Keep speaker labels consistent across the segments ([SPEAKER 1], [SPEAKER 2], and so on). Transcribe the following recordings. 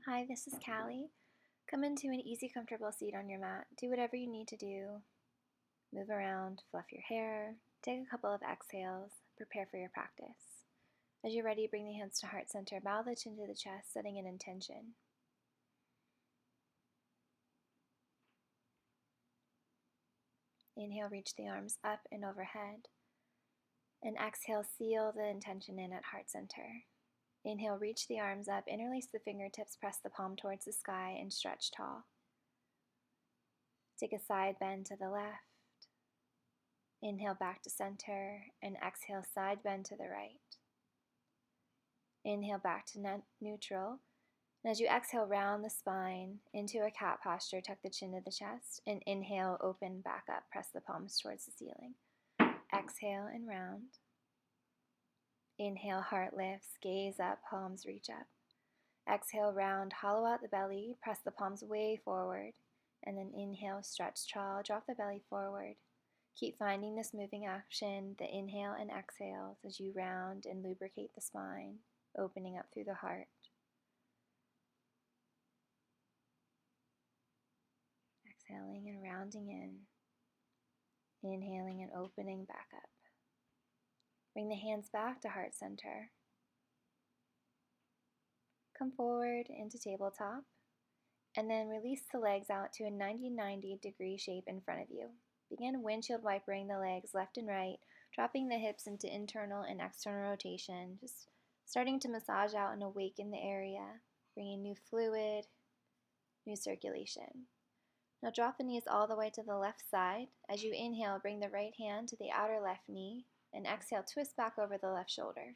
[SPEAKER 1] Hi, this is Callie. Come into an easy, comfortable seat on your mat. Do whatever you need to do. Move around, fluff your hair, take a couple of exhales, prepare for your practice. As you're ready, bring the hands to heart center, bow the chin to the chest, setting an intention. Inhale, reach the arms up and overhead. And exhale, seal the intention in at heart center. Inhale, reach the arms up, interlace the fingertips, press the palm towards the sky, and stretch tall. Take a side bend to the left. Inhale back to center, and exhale, side bend to the right. Inhale back to neutral. And as you exhale, round the spine into a cat posture, tuck the chin to the chest, and inhale, open back up, press the palms towards the ceiling. Exhale and round. Inhale, heart lifts, gaze up, palms reach up. Exhale, round, hollow out the belly, press the palms way forward, and then inhale, stretch tall, drop the belly forward. Keep finding this moving action, the inhale and exhales, as you round and lubricate the spine, opening up through the heart. Exhaling and rounding in. Inhaling and opening back up. Bring the hands back to heart center. Come forward into tabletop, and then release the legs out to a 90-90 degree shape in front of you. Begin windshield wipering the legs left and right, dropping the hips into internal and external rotation, just starting to massage out and awaken the area, bringing new fluid, new circulation. Now drop the knees all the way to the left side. As you inhale, bring the right hand to the outer left knee, and exhale, twist back over the left shoulder.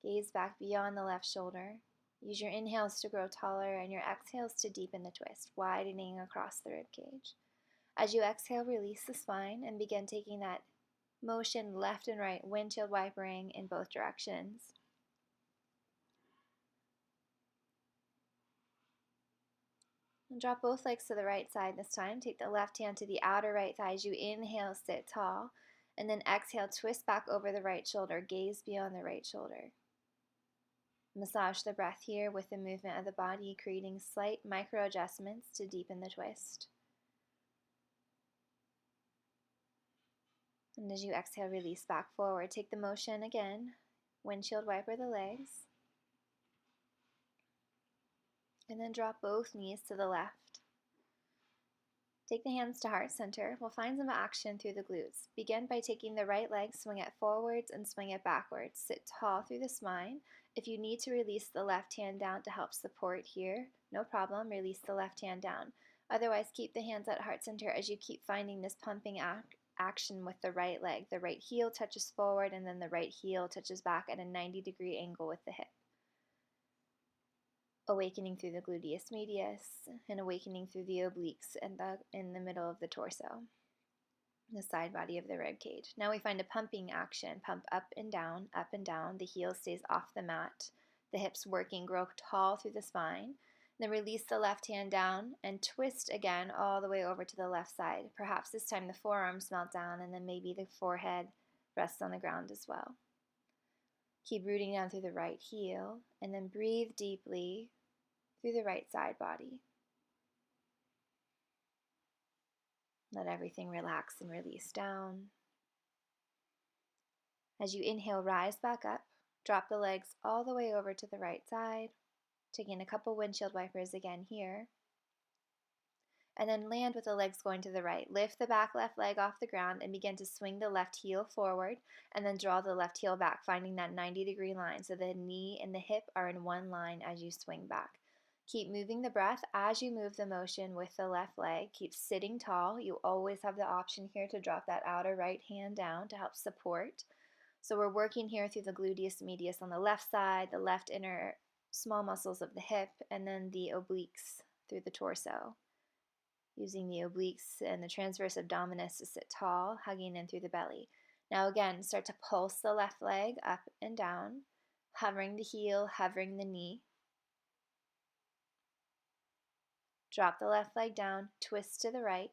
[SPEAKER 1] Gaze back beyond the left shoulder. Use your inhales to grow taller and your exhales to deepen the twist, widening across the rib cage. As you exhale, release the spine and begin taking that motion left and right, windshield wipering in both directions. And drop both legs to the right side this time. Take the left hand to the outer right thigh as you inhale, sit tall, and then exhale, twist back over the right shoulder, gaze beyond the right shoulder. Massage the breath here with the movement of the body, creating slight micro adjustments to deepen the twist. And as you exhale, release back forward. Take the motion again, windshield wiper the legs. And then drop both knees to the left. Take the hands to heart center. We'll find some action through the glutes. Begin by taking the right leg, swing it forwards and swing it backwards. Sit tall through the spine. If you need to release the left hand down to help support here, no problem, release the left hand down. Otherwise, keep the hands at heart center as you keep finding this pumping action with the right leg. The right heel touches forward and then the right heel touches back at a 90-degree angle with the hip. Awakening through the gluteus medius and awakening through the obliques and in the middle of the torso, the side body of the rib cage. Now we find a pumping action. Pump up and down, up and down. The heel stays off the mat. The hips working, grow tall through the spine. Then release the left hand down and twist again all the way over to the left side. Perhaps this time the forearms melt down and then maybe the forehead rests on the ground as well. Keep rooting down through the right heel and then breathe deeply through the right side body. Let everything relax and release down. As you inhale, rise back up. Drop the legs all the way over to the right side. Taking a couple windshield wipers again here. And then land with the legs going to the right. Lift the back left leg off the ground and begin to swing the left heel forward and then draw the left heel back, finding that 90-degree line so the knee and the hip are in one line as you swing back. Keep moving the breath as you move the motion with the left leg. Keep sitting tall. You always have the option here to drop that outer right hand down to help support. So we're working here through the gluteus medius on the left side, the left inner small muscles of the hip, and then the obliques through the torso. Using the obliques and the transverse abdominis to sit tall, hugging in through the belly. Now again, start to pulse the left leg up and down, hovering the heel, hovering the knee. Drop the left leg down, twist to the right,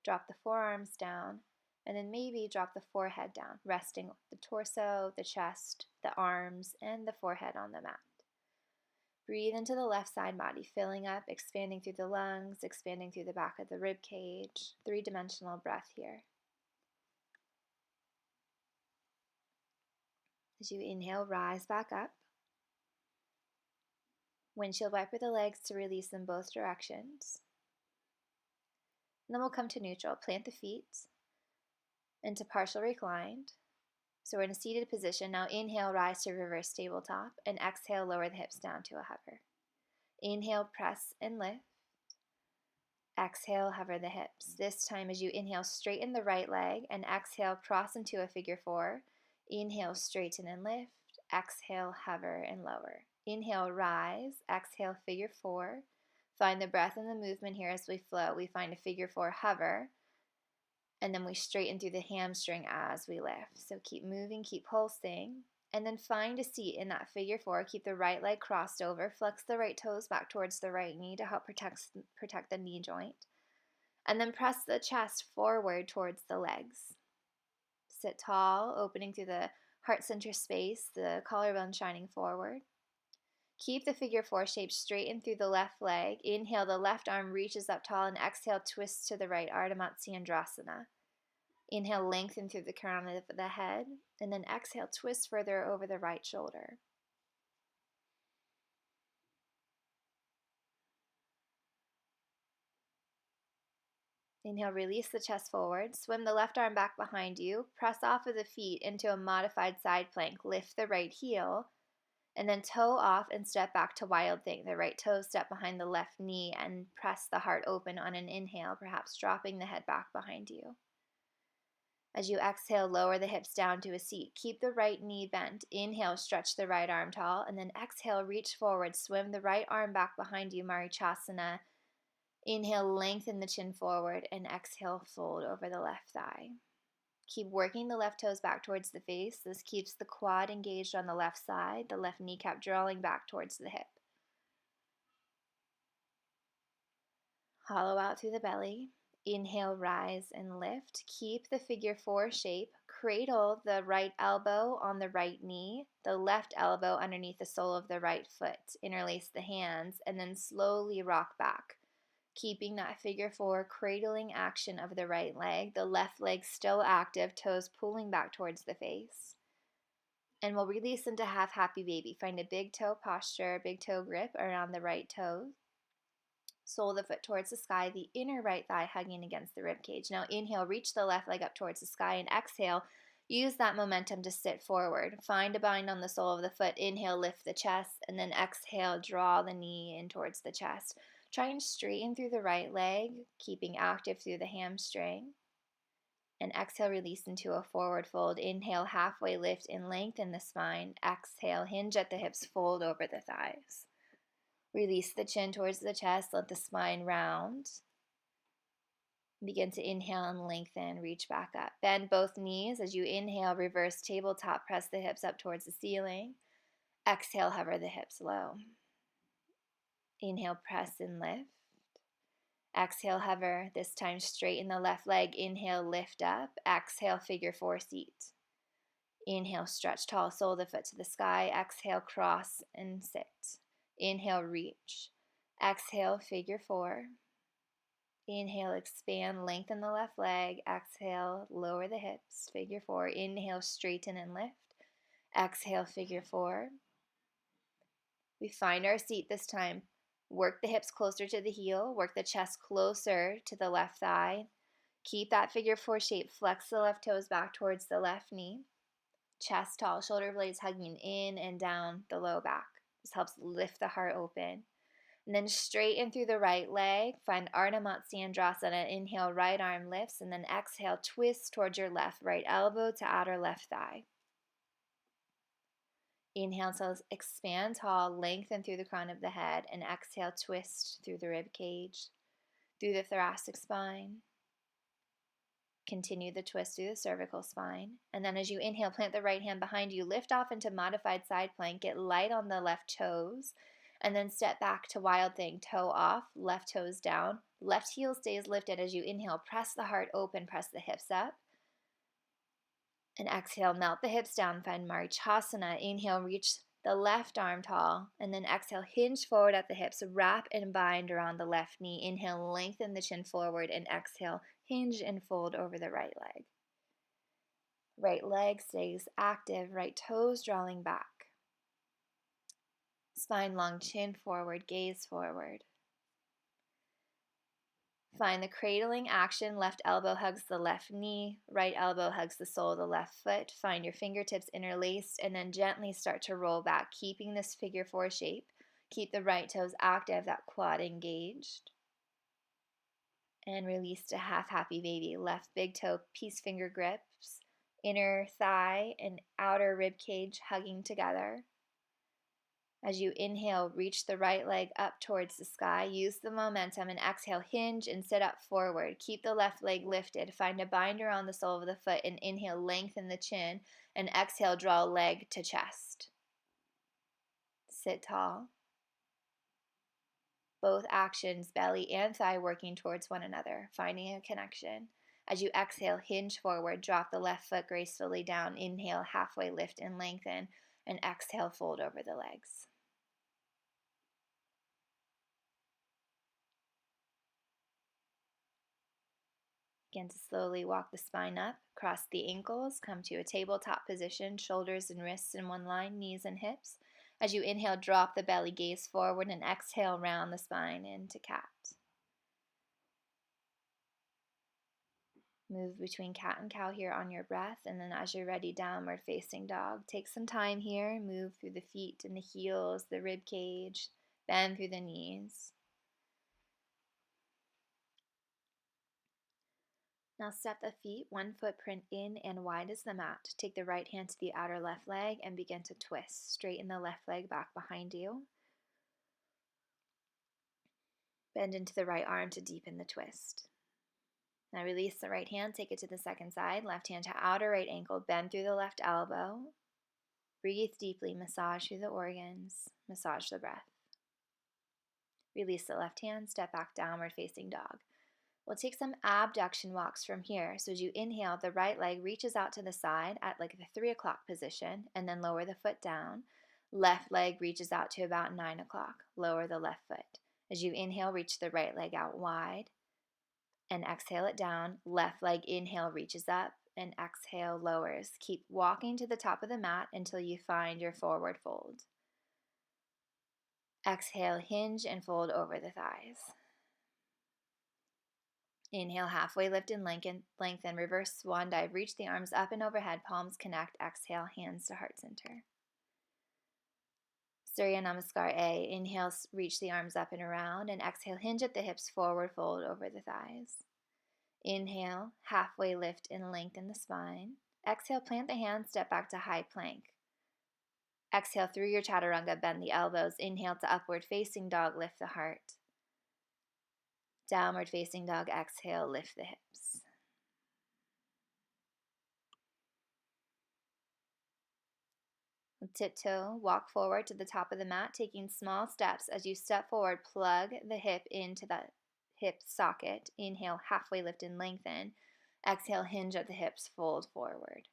[SPEAKER 1] drop the forearms down, and then maybe drop the forehead down, resting the torso, the chest, the arms, and the forehead on the mat. Breathe into the left side body, filling up, expanding through the lungs, expanding through the back of the rib cage. 3-dimensional breath here. As you inhale, rise back up. Windshield wiper the legs to release them both directions. And then we'll come to neutral. Plant the feet into partial reclined. So we're in a seated position. Now inhale, rise to reverse tabletop, and exhale, lower the hips down to a hover. Inhale, press and lift. Exhale, hover the hips. This time as you inhale, straighten the right leg, and exhale, cross into a figure 4. Inhale, straighten and lift. Exhale, hover and lower. Inhale, rise. Exhale, figure 4. Find the breath and the movement here as we flow. We find a figure 4 hover, and then we straighten through the hamstring as we lift. So keep moving, keep pulsing, and then find a seat in that figure 4. Keep the right leg crossed over. Flex the right toes back towards the right knee to help protect the knee joint. And then press the chest forward towards the legs. Sit tall, opening through the heart center space, the collarbone shining forward. Keep the figure 4 shape straighten through the left leg. Inhale, the left arm reaches up tall, and exhale, twist to the right, Ardha Matsyendrasana. Inhale, lengthen through the crown of the head, and then exhale, twist further over the right shoulder. Inhale, release the chest forward. Swim the left arm back behind you. Press off of the feet into a modified side plank. Lift the right heel, and then toe off and step back to wild thing. The right toe step behind the left knee and press the heart open on an inhale, perhaps dropping the head back behind you. As you exhale, lower the hips down to a seat. Keep the right knee bent. Inhale, stretch the right arm tall, and then exhale, reach forward. Swim the right arm back behind you, Marichasana. Inhale, lengthen the chin forward, and exhale, fold over the left thigh. Keep working the left toes back towards the face. This keeps the quad engaged on the left side, the left kneecap drawing back towards the hip. Hollow out through the belly. Inhale, rise and lift. Keep the figure 4 shape. Cradle the right elbow on the right knee, the left elbow underneath the sole of the right foot. Interlace the hands, and then slowly rock back. Keeping that figure 4 cradling action of the right leg, the left leg still active, toes pulling back towards the face. And we'll release into half happy baby. Find a big toe posture, big toe grip around the right toe. Sole of the foot towards the sky, the inner right thigh hugging against the rib cage. Now inhale, reach the left leg up towards the sky, and exhale, use that momentum to sit forward. Find a bind on the sole of the foot. Inhale, lift the chest, and then exhale, draw the knee in towards the chest. Try and straighten through the right leg, keeping active through the hamstring. And exhale, release into a forward fold. Inhale, halfway lift and lengthen the spine. Exhale, hinge at the hips, fold over the thighs. Release the chin towards the chest, let the spine round. Begin to inhale and lengthen, reach back up. Bend both knees as you inhale, reverse tabletop, press the hips up towards the ceiling. Exhale, hover the hips low. Inhale, press and lift. Exhale, hover. This time straighten the left leg. Inhale, lift up. Exhale, figure 4 seat. Inhale, stretch tall, sole of the foot to the sky. Exhale, cross and sit. Inhale, reach. Exhale, figure 4. Inhale, expand, lengthen the left leg. Exhale, lower the hips, figure 4. Inhale, straighten and lift. Exhale, figure 4. We find our seat this time. Work the hips closer to the heel. Work the chest closer to the left thigh. Keep that figure 4 shape. Flex the left toes back towards the left knee. Chest tall, shoulder blades hugging in and down the low back. This helps lift the heart open. And then straighten through the right leg. Find Ardha Matsyendrasana. Inhale, right arm lifts, and then exhale, twist towards your left, right elbow to outer left thigh. Inhale, so expand tall, lengthen through the crown of the head, and exhale, twist through the rib cage, through the thoracic spine. Continue the twist through the cervical spine. And then as you inhale, plant the right hand behind you, lift off into modified side plank, get light on the left toes, and then step back to wild thing, toe off, left toes down, left heel stays lifted as you inhale, press the heart open, press the hips up. And exhale, melt the hips down, find Marichasana. Inhale, reach the left arm tall, and then exhale, hinge forward at the hips, wrap and bind around the left knee. Inhale, lengthen the chin forward, and exhale, hinge and fold over the right leg. Right leg stays active, right toes drawing back. Spine long, chin forward, gaze forward. Find the cradling action. Left elbow hugs the left knee, right elbow hugs the sole of the left foot. Find your fingertips interlaced and then gently start to roll back, keeping this figure four shape. Keep the right toes active, that quad engaged. And release to half happy baby. Left big toe, peace finger grips. Inner thigh and outer rib cage hugging together. As you inhale, reach the right leg up towards the sky. Use the momentum and exhale, hinge and sit up forward. Keep the left leg lifted. Find a binder on the sole of the foot and inhale, lengthen the chin. And exhale, draw leg to chest. Sit tall. Both actions, belly and thigh working towards one another, finding a connection. As you exhale, hinge forward, drop the left foot gracefully down. Inhale, halfway lift and lengthen. And exhale, fold over the legs. Begin to slowly walk the spine up, cross the ankles, come to a tabletop position, shoulders and wrists in one line, knees and hips. As you inhale, drop the belly, gaze forward, and exhale, round the spine into cat. Move between cat and cow here on your breath, and then as you're ready, downward facing dog. Take some time here, move through the feet and the heels, the rib cage, bend through the knees. Now step the feet one footprint in and wide as the mat. Take the right hand to the outer left leg and begin to twist. Straighten the left leg back behind you. Bend into the right arm to deepen the twist. Now release the right hand, take it to the second side. Left hand to outer right ankle, bend through the left elbow. Breathe deeply, massage through the organs, massage the breath. Release the left hand, step back, downward facing dog. We'll take some abduction walks from here. So as you inhale, the right leg reaches out to the side at like the 3 o'clock position, and then lower the foot down. Left leg reaches out to about 9 o'clock. Lower the left foot. As you inhale, reach the right leg out wide, and exhale it down. Left leg inhale reaches up, and exhale lowers. Keep walking to the top of the mat until you find your forward fold. Exhale, hinge and fold over the thighs. Inhale, halfway lift and lengthen, reverse swan dive. Reach the arms up and overhead, palms connect. Exhale, hands to heart center. Surya Namaskar A. Inhale, reach the arms up and around, and exhale, hinge at the hips, forward fold over the thighs. Inhale, halfway lift and lengthen the spine. Exhale, plant the hands, step back to high plank. Exhale, through your chaturanga, bend the elbows. Inhale to upward facing dog, lift the heart. Downward facing dog, exhale, lift the hips. Tiptoe, walk forward to the top of the mat, taking small steps. As you step forward, plug the hip into the hip socket. Inhale, halfway lift and lengthen. Exhale, hinge at the hips, fold forward.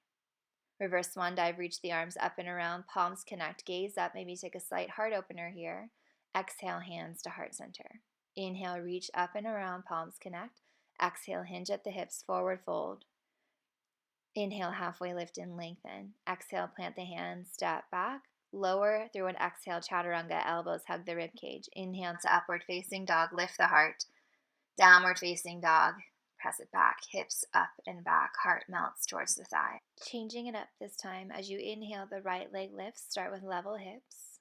[SPEAKER 1] Reverse swan dive, reach the arms up and around, palms connect, gaze up, maybe take a slight heart opener here. Exhale, hands to heart center. Inhale, reach up and around, palms connect. Exhale, hinge at the hips, forward fold. Inhale, halfway lift and lengthen. Exhale, plant the hands, step back. Lower through an exhale, chaturanga, elbows hug the rib cage. Inhale to upward facing dog, lift the heart. Downward facing dog, press it back, hips up and back, heart melts towards the thigh. Changing it up this time. As you inhale, the right leg lifts. Start with level hips.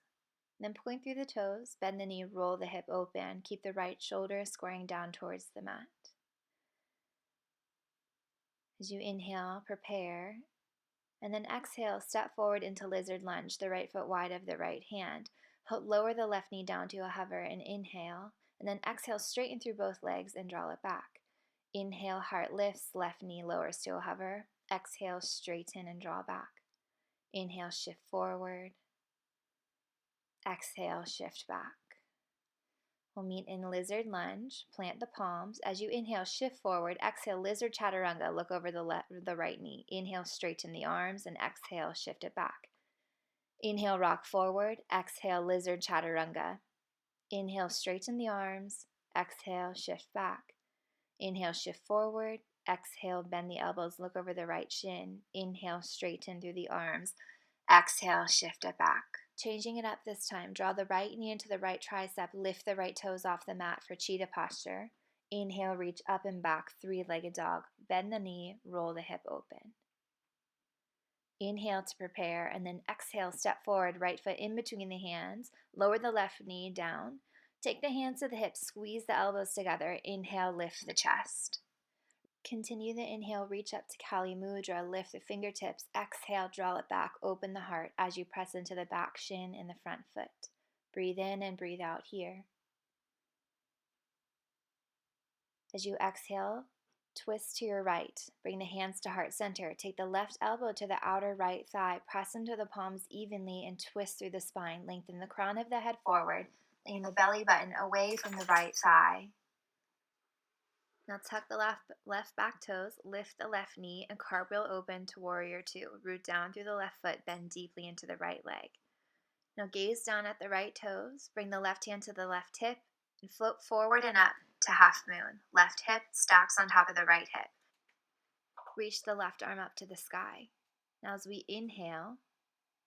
[SPEAKER 1] Then point through the toes, bend the knee, roll the hip open. Keep the right shoulder squaring down towards the mat. As you inhale, prepare. And then exhale, step forward into lizard lunge, the right foot wide of the right hand. Lower the left knee down to a hover and inhale. And then exhale, straighten through both legs and draw it back. Inhale, heart lifts, left knee lowers to a hover. Exhale, straighten and draw back. Inhale, shift forward. Exhale, shift back. We'll meet in lizard lunge. Plant the palms. As you inhale, shift forward. Exhale, lizard chaturanga. Look over the right knee. Inhale, straighten the arms, and exhale, shift it back. Inhale, rock forward. Exhale, lizard chaturanga. Inhale, straighten the arms. Exhale, shift back. Inhale, shift forward. Exhale, bend the elbows, look over the right shin. Inhale, straighten through the arms. Exhale, shift it back. Changing it up this time, draw the right knee into the right tricep, lift the right toes off the mat for cheetah posture. Inhale, reach up and back, three-legged dog. Bend the knee, roll the hip open. Inhale to prepare, and then exhale, step forward, right foot in between the hands. Lower the left knee down. Take the hands to the hips, squeeze the elbows together. Inhale, lift the chest. Continue the inhale, reach up to Calleigh Mudra, lift the fingertips. Exhale, draw it back, open the heart as you press into the back shin and the front foot. Breathe in and breathe out here. As you exhale, twist to your right. Bring the hands to heart center. Take the left elbow to the outer right thigh. Press into the palms evenly and twist through the spine. Lengthen the crown of the head forward. Lean the belly button away from the right thigh. Now tuck the left back toes, lift the left knee, and cartwheel open to warrior two. Root down through the left foot, bend deeply into the right leg. Now gaze down at the right toes, bring the left hand to the left hip, and float forward and up to half moon. Left hip stacks on top of the right hip. Reach the left arm up to the sky. Now as we inhale,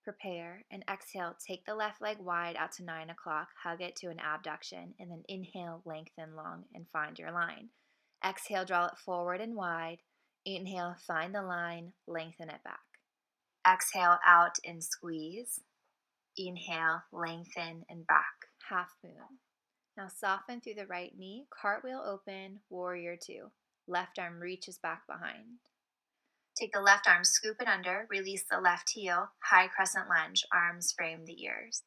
[SPEAKER 1] prepare, and exhale, take the left leg wide out to 9 o'clock, hug it to an abduction, and then inhale, lengthen long, and find your line. Exhale, draw it forward and wide. Inhale, find the line, lengthen it back. Exhale, out and squeeze. Inhale, lengthen and back. Half moon. Now soften through the right knee, cartwheel open, warrior two. Left arm reaches back behind. Take the left arm, scoop it under, release the left heel, high crescent lunge, arms frame the ears.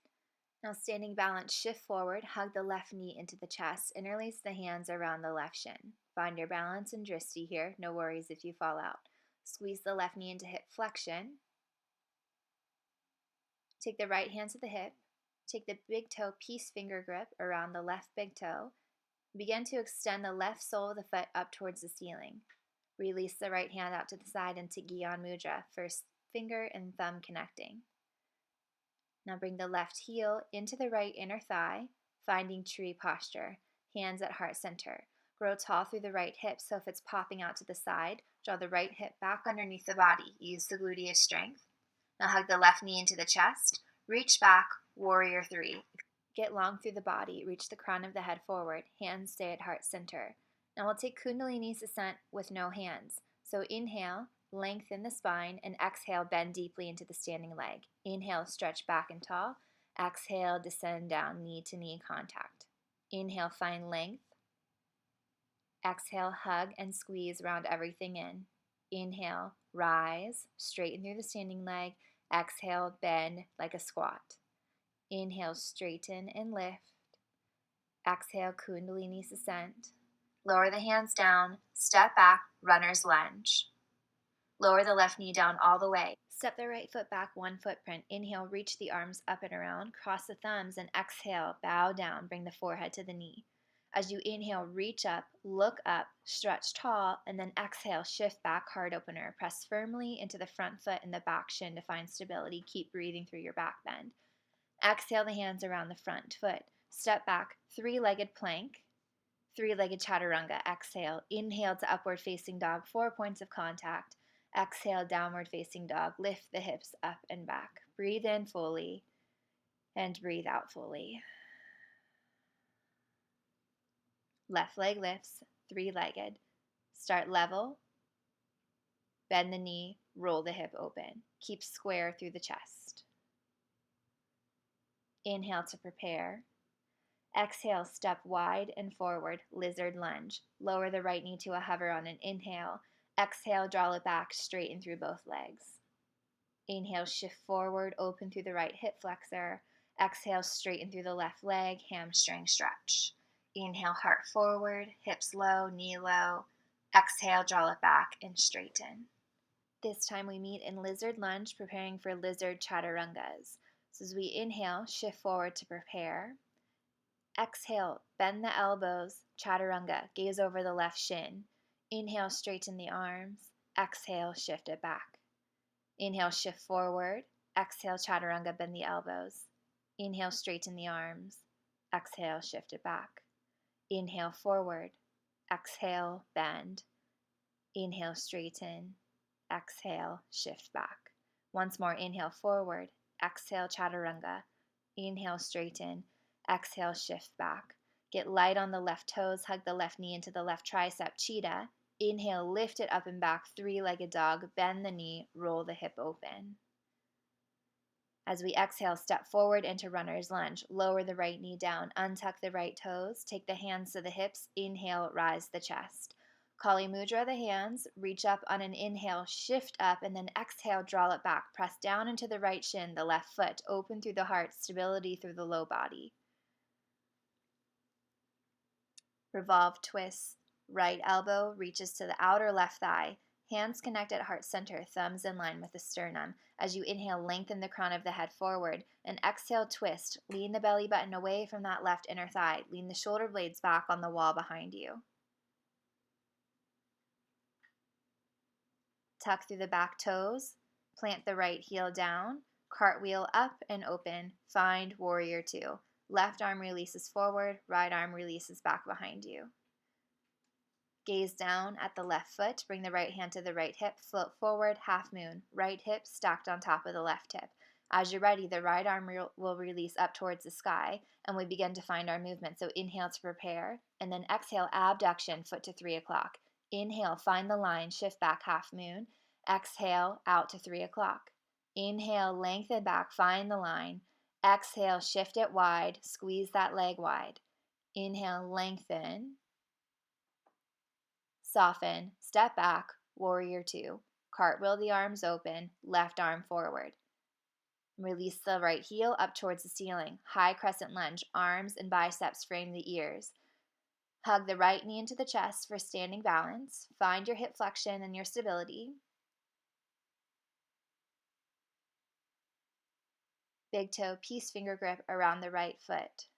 [SPEAKER 1] Now standing balance, shift forward, hug the left knee into the chest, interlace the hands around the left shin. Find your balance and drishti here, no worries if you fall out. Squeeze the left knee into hip flexion. Take the right hand to the hip. Take the big toe peace finger grip around the left big toe. Begin to extend the left sole of the foot up towards the ceiling. Release the right hand out to the side into Gyan Mudra, first finger and thumb connecting. Now bring the left heel into the right inner thigh, finding tree posture, hands at heart center. Grow tall through the right hip, so if it's popping out to the side, draw the right hip back underneath the body. Use the gluteus strength. Now hug the left knee into the chest. Reach back, warrior three. Get long through the body. Reach the crown of the head forward. Hands stay at heart center. Now we'll take Kundalini ascent with no hands. So inhale, lengthen the spine, and exhale, bend deeply into the standing leg. Inhale, stretch back and tall. Exhale, descend down, knee to knee contact. Inhale, find length. Exhale, hug and squeeze, round everything in. Inhale, rise, straighten through the standing leg. Exhale, bend like a squat. Inhale, straighten and lift. Exhale, Kundalini ascent. Lower the hands down, step back, runner's lunge. Lower the left knee down all the way. Step the right foot back, one footprint. Inhale, reach the arms up and around. Cross the thumbs and exhale, bow down, bring the forehead to the knee. As you inhale, reach up, look up, stretch tall, and then exhale, shift back, heart opener. Press firmly into the front foot and the back shin to find stability. Keep breathing through your back bend. Exhale the hands around the front foot. Step back, three-legged plank. Three-legged chaturanga. Exhale. Inhale to upward facing dog, 4 points of contact. Exhale, downward facing dog. Lift the hips up and back. Breathe in fully and breathe out fully. Left leg lifts, three-legged. Start level. Bend the knee, roll the hip open. Keep square through the chest. Inhale to prepare. Exhale, step wide and forward, lizard lunge. Lower the right knee to a hover on an inhale. Exhale, draw it back, straighten through both legs. Inhale, shift forward, open through the right hip flexor. Exhale, straighten through the left leg, hamstring stretch. Inhale, heart forward, hips low, knee low. Exhale, draw it back and straighten. This time we meet in lizard lunge, preparing for lizard chaturangas. So as we inhale, shift forward to prepare. Exhale, bend the elbows, chaturanga, gaze over the left shin. Inhale, straighten the arms. Exhale, shift it back. Inhale, shift forward. Exhale, chaturanga, bend the elbows. Inhale, straighten the arms. Exhale, shift it back. Inhale, forward. Exhale, bend. Inhale, straighten. Exhale, shift back. Once more, inhale, forward. Exhale, chaturanga. Inhale, straighten. Exhale, shift back. Get light on the left toes. Hug the left knee into the left tricep. Cheetah. Inhale, lift it up and back. Three-legged dog. Bend the knee. Roll the hip open. As we exhale, step forward into runner's lunge. Lower the right knee down. Untuck the right toes. Take the hands to the hips. Inhale, rise the chest. Calleigh mudra the hands. Reach up on an inhale. Shift up, and then exhale, draw it back. Press down into the right shin, the left foot. Open through the heart. Stability through the low body. Revolve, twist. Right elbow reaches to the outer left thigh. Hands connect at heart center, thumbs in line with the sternum. As you inhale, lengthen the crown of the head forward. And exhale, twist. Lean the belly button away from that left inner thigh. Lean the shoulder blades back on the wall behind you. Tuck through the back toes. Plant the right heel down. Cartwheel up and open. Find warrior two. Left arm releases forward. Right arm releases back behind you. Gaze down at the left foot. Bring the right hand to the right hip. Float forward, half moon. Right hip stacked on top of the left hip. As you're ready, the right arm will release up towards the sky, and we begin to find our movement. So inhale to prepare, and then exhale, abduction, foot to 3 o'clock. Inhale, find the line, shift back, half moon. Exhale, out to 3 o'clock. Inhale, lengthen back, find the line. Exhale, shift it wide, squeeze that leg wide. Inhale, lengthen. Soften, step back, warrior two. Cartwheel the arms open, left arm forward. Release the right heel up towards the ceiling. High crescent lunge, arms and biceps frame the ears. Hug the right knee into the chest for standing balance. Find your hip flexion and your stability. Big toe, peace finger grip around the right foot.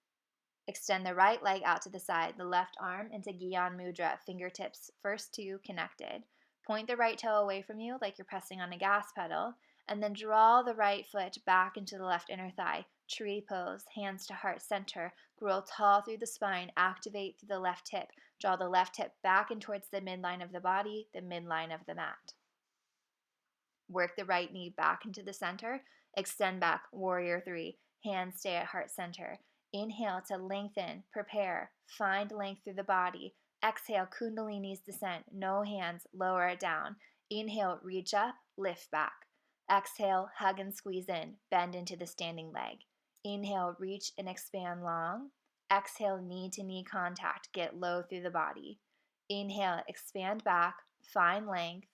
[SPEAKER 1] Extend the right leg out to the side, the left arm into Gyan Mudra, fingertips first two connected. Point the right toe away from you like you're pressing on a gas pedal, and then draw the right foot back into the left inner thigh. Tree pose, hands to heart center. Grow tall through the spine, activate through the left hip. Draw the left hip back and towards the midline of the body, the midline of the mat. Work the right knee back into the center. Extend back, warrior three. Hands stay at heart center. Inhale to lengthen, prepare, find length through the body. Exhale, kundalini's descent, no hands, lower it down. Inhale, reach up, lift back. Exhale, hug and squeeze in, bend into the standing leg. Inhale, reach and expand long. Exhale, knee to knee contact, get low through the body. Inhale, expand back, find length.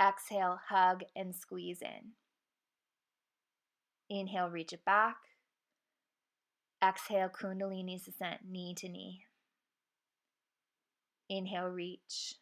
[SPEAKER 1] Exhale, hug and squeeze in. Inhale, reach it back. Exhale, kundalini's descent, knee to knee. Inhale, reach.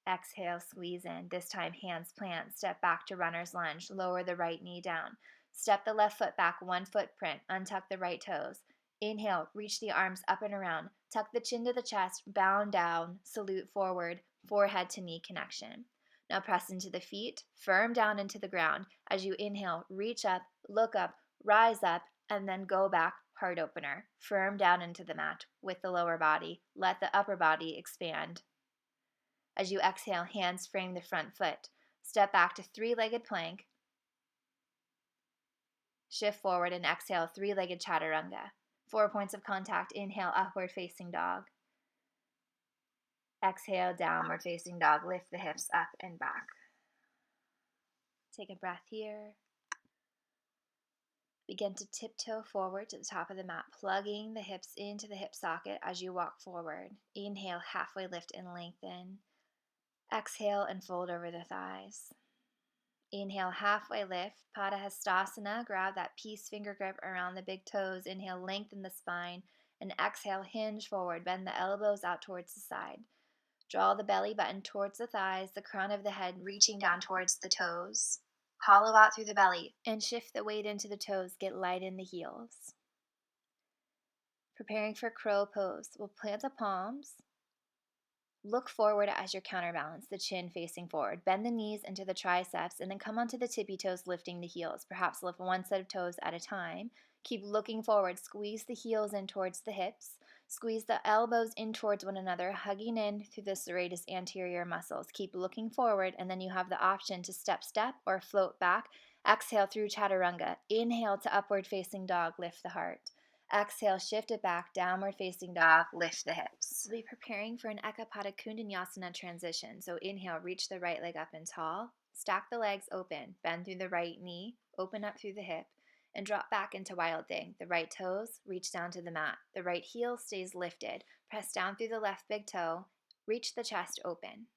[SPEAKER 1] Exhale, squeeze in. This time, hands plant. Step back to runner's lunge. Lower the right knee down. Step the left foot back, one footprint. Untuck the right toes. Inhale, reach the arms up and around. Tuck the chin to the chest, bound down, salute forward, forehead to knee connection. Now press into the feet, firm down into the ground. As you inhale, reach up, look up, rise up, and then go back, heart opener. Firm down into the mat with the lower body. Let the upper body expand. As you exhale, hands frame the front foot. Step back to three-legged plank. Shift forward and exhale, three-legged chaturanga. 4 points of contact. Inhale, upward facing dog. Exhale, downward facing dog. Lift the hips up and back. Take a breath here. Begin to tiptoe forward to the top of the mat, plugging the hips into the hip socket as you walk forward. Inhale, halfway lift and lengthen. Exhale and fold over the thighs. Inhale, halfway lift, Padahastasana. Grab that peace finger grip around the big toes. Inhale, lengthen the spine. And exhale, hinge forward. Bend the elbows out towards the side. Draw the belly button towards the thighs, the crown of the head reaching down towards the toes. Hollow out through the belly and shift the weight into the toes. Get light in the heels. Preparing for crow pose. We'll plant the palms. Look forward as your counterbalance, the chin facing forward. Bend the knees into the triceps and then come onto the tippy toes, lifting the heels. Perhaps lift one set of toes at a time. Keep looking forward. Squeeze the heels in towards the hips. Squeeze the elbows in towards one another, hugging in through the serratus anterior muscles. Keep looking forward, and then you have the option to step or float back. Exhale through chaturanga. Inhale to upward facing dog, lift the heart. Exhale, shift it back, downward facing dog, lift the hips. We'll be preparing for an Ekapada Kundanyasana transition. So inhale, reach the right leg up and tall. Stack the legs open, bend through the right knee, open up through the hip, and drop back into Wild Thing. The right toes reach down to the mat. The right heel stays lifted. Press down through the left big toe. Reach the chest open.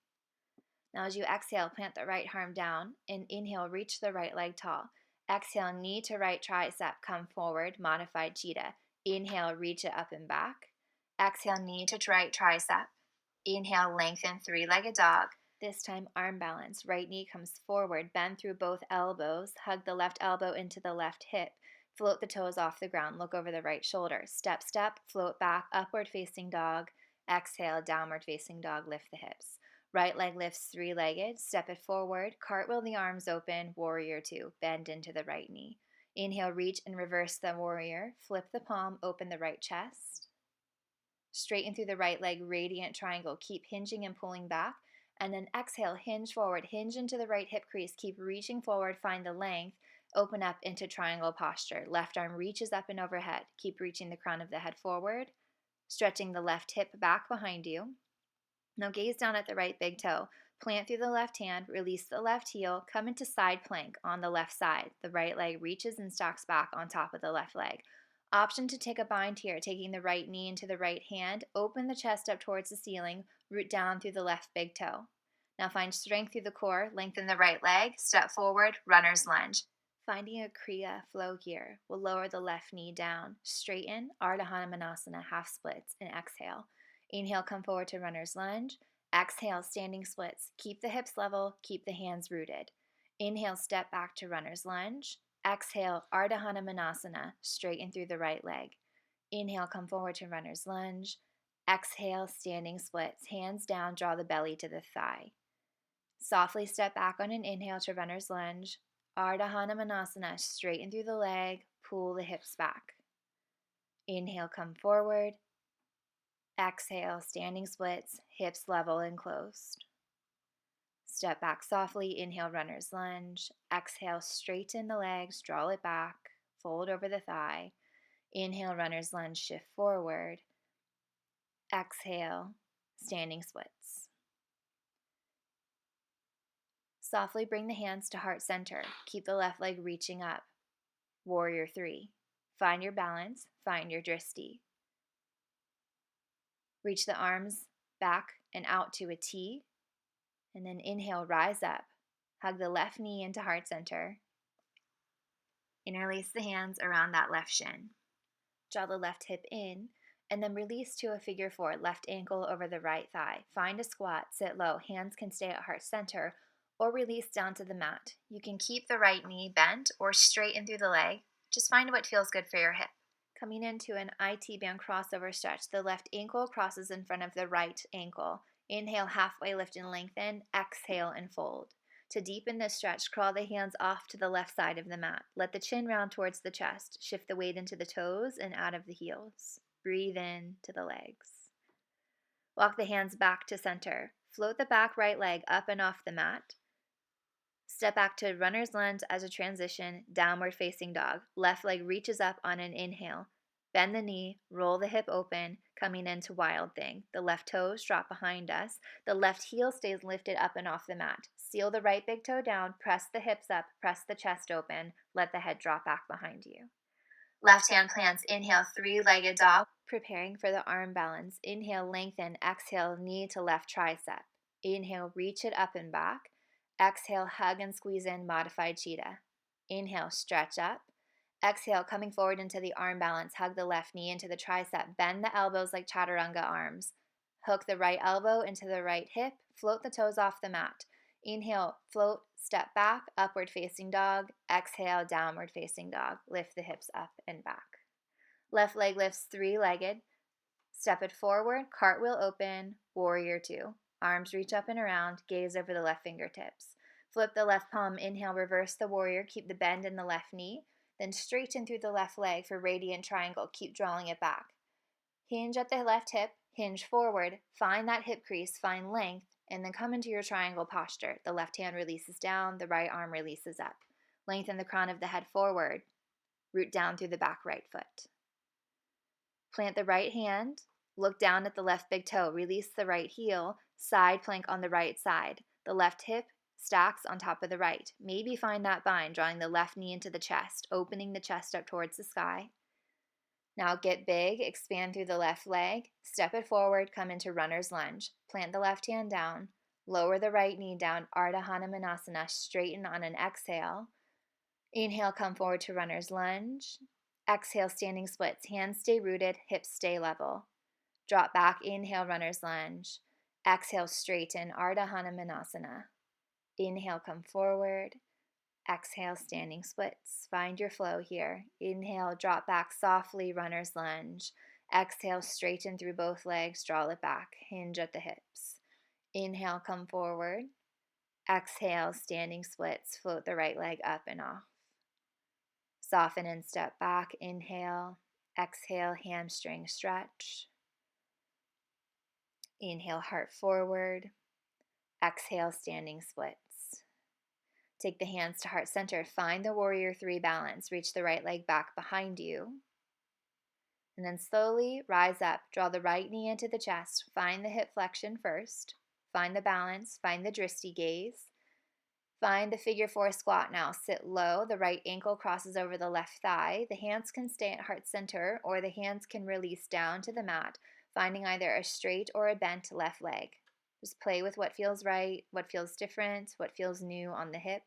[SPEAKER 1] Now as you exhale, plant the right arm down, and inhale, reach the right leg tall. Exhale, knee to right tricep, come forward, modified cheetah. Inhale, reach it up and back. Exhale, knee to right tricep. Inhale, lengthen three-legged dog. This time, arm balance. Right knee comes forward, bend through both elbows, hug the left elbow into the left hip. Float the toes off the ground, look over the right shoulder. Step, float back, upward facing dog. Exhale, downward facing dog, lift the hips. Right leg lifts three-legged, step it forward, cartwheel the arms open, warrior two, bend into the right knee. Inhale, reach and reverse the warrior, flip the palm, open the right chest. Straighten through the right leg, radiant triangle, keep hinging and pulling back. And then exhale, hinge forward, hinge into the right hip crease, keep reaching forward, find the length, open up into triangle posture. Left arm reaches up and overhead, keep reaching the crown of the head forward, stretching the left hip back behind you. Now gaze down at the right big toe. Plant through the left hand, release the left heel, come into side plank on the left side. The right leg reaches and stocks back on top of the left leg. Option to take a bind here, taking the right knee into the right hand, open the chest up towards the ceiling, root down through the left big toe. Now find strength through the core, lengthen the right leg, step forward, runner's lunge. Finding a Kriya flow here, we'll lower the left knee down, straighten, Ardha Hanumanasana, half splits, and exhale. Inhale, come forward to runner's lunge. Exhale, standing splits. Keep the hips level, keep the hands rooted. Inhale, step back to runner's lunge. Exhale, Ardha Hanumanasana, straighten through the right leg. Inhale, come forward to runner's lunge. Exhale, standing splits. Hands down, draw the belly to the thigh. Softly step back on an inhale to runner's lunge. Ardha Hanumanasana, straighten through the leg, pull the hips back. Inhale, come forward. Exhale, standing splits, hips level and closed. Step back softly, inhale, runner's lunge. Exhale, straighten the legs, draw it back, fold over the thigh. Inhale, runner's lunge, shift forward. Exhale, standing splits. Softly bring the hands to heart center. Keep the left leg reaching up. Warrior three. Find your balance, find your drishti. Reach the arms back and out to a T. And then inhale, rise up. Hug the left knee into heart center. Interlace the hands around that left shin. Draw the left hip in, and then release to a figure four, left ankle over the right thigh. Find a squat, sit low. Hands can stay at heart center or release down to the mat. You can keep the right knee bent or straighten through the leg. Just find what feels good for your hip. Coming into an IT band crossover stretch, the left ankle crosses in front of the right ankle. Inhale, halfway lift and lengthen. Exhale and fold. To deepen this stretch, crawl the hands off to the left side of the mat. Let the chin round towards the chest. Shift the weight into the toes and out of the heels. Breathe in to the legs. Walk the hands back to center. Float the back right leg up and off the mat. Step back to runner's lunge as a transition, downward facing dog. Left leg reaches up on an inhale. Bend the knee, roll the hip open, coming into Wild Thing. The left toes drop behind us. The left heel stays lifted up and off the mat. Seal the right big toe down, press the hips up, press the chest open, let the head drop back behind you. Left hand plants, inhale, three-legged dog. Preparing for the arm balance. Inhale, lengthen, exhale, knee to left tricep. Inhale, reach it up and back. Exhale, hug and squeeze in, modified cheetah. Inhale, stretch up. Exhale, coming forward into the arm balance. Hug the left knee into the tricep. Bend the elbows like chaturanga arms. Hook the right elbow into the right hip. Float the toes off the mat. Inhale, float, step back, upward facing dog. Exhale, downward facing dog. Lift the hips up and back. Left leg lifts three-legged. Step it forward, cartwheel open, Warrior 2. Arms reach up and around, gaze over the left fingertips. Flip the left palm, inhale, reverse the warrior, keep the bend in the left knee, then straighten through the left leg for radiant triangle, keep drawing it back. Hinge at the left hip, hinge forward, find that hip crease, find length, and then come into your triangle posture. The left hand releases down, the right arm releases up. Lengthen the crown of the head forward, root down through the back right foot. Plant the right hand, look down at the left big toe, release the right heel, side plank on the right side. The left hip stacks on top of the right. Maybe find that bind, drawing the left knee into the chest, opening the chest up towards the sky. Now get big, expand through the left leg, step it forward, come into runner's lunge. Plant the left hand down, lower the right knee down, Ardha Hanumanasana, straighten on an exhale. Inhale, come forward to runner's lunge. Exhale, standing splits, hands stay rooted, hips stay level. Drop back, inhale, runner's lunge. Exhale, straighten, Ardha Hanumanasana. Inhale, come forward. Exhale, standing splits. Find your flow here. Inhale, drop back softly, runner's lunge. Exhale, straighten through both legs, draw it back, hinge at the hips. Inhale, come forward. Exhale, standing splits, float the right leg up and off. Soften and step back, inhale. Exhale, hamstring stretch. Inhale, heart forward. Exhale, standing splits. Take the hands to heart center. Find the warrior 3 balance. Reach the right leg back behind you. And then slowly rise up. Draw the right knee into the chest. Find the hip flexion first. Find the balance. Find the drishti gaze. Find the figure 4 squat now. Sit low. The right ankle crosses over the left thigh. The hands can stay at heart center, or the hands can release down to the mat, finding either a straight or a bent left leg. Just play with what feels right, what feels different, what feels new on the hip.